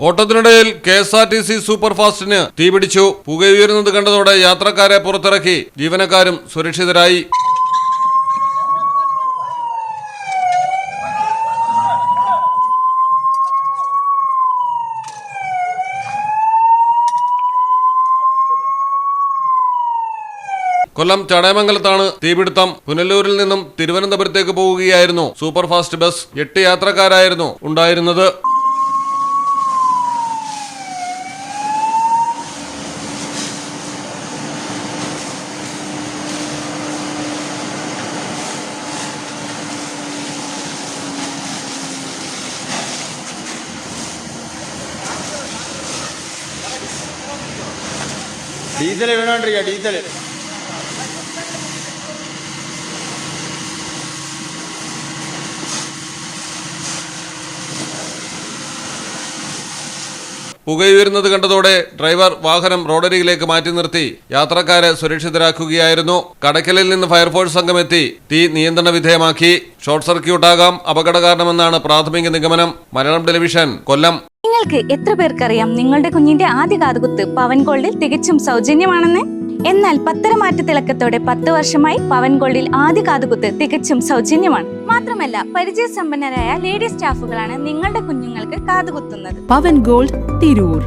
ഓട്ടത്തിനിടയിൽ KSRTC super ഫാസ്റ്റിന് തീപിടിച്ചു. പുകയുയരുന്നത് കണ്ടതോടെ യാത്രക്കാരെ പുറത്തിറക്കി. ജീവനക്കാരും സുരക്ഷിതരായി. കൊല്ലം ചടയമംഗലത്താണ് തീപിടുത്തം. പുനലൂരിൽ നിന്നും തിരുവനന്തപുരത്തേക്ക് പോവുകയായിരുന്നു സൂപ്പർ ഫാസ്റ്റ് ബസ്. 8 യാത്രക്കാരായിരുന്നു ഉണ്ടായിരുന്നത്. ഡീസൽ വീണോണ്ടിരിക്കുക. ഡീസൽ പുകയുയരുന്നത് കണ്ടതോടെ ഡ്രൈവർ വാഹനം റോഡരികിലേക്ക് മാറ്റി നിർത്തി യാത്രക്കാരെ സുരക്ഷിതരാക്കുകയായിരുന്നു. കടയ്ക്കലിൽ നിന്ന് ഫയർഫോഴ്സ് സംഘം എത്തി തീ നിയന്ത്രണ വിധേയമാക്കി. ഷോർട്ട് സർക്യൂട്ടാകാം അപകട കാരണമെന്നാണ് പ്രാഥമിക നിഗമനം. മലയാളം ടെലിവിഷൻ, കൊല്ലം. നിങ്ങൾക്ക് എത്ര പേർക്കറിയാം നിങ്ങളുടെ കുഞ്ഞിന്റെ ആദ്യ കാതുകുത്ത് പവൻ ഗോൾഡിൽ തികച്ചും സൗജന്യമാണെന്ന്? എന്നാൽ പത്തരമാറ്റ തിളക്കത്തോടെ 10 വർഷമായി പവൻ ഗോൾഡിൽ ആദ്യ കാതുകുത്ത് തികച്ചും സൗജന്യമാണ്. മാത്രമല്ല പരിചയസമ്പന്നരായ ലേഡി സ്റ്റാഫുകളാണ് നിങ്ങളുടെ കുഞ്ഞുങ്ങൾക്ക് കാതുകുത്തുന്നത്. പവൻ ഗോൾഡ്, തിരൂർ.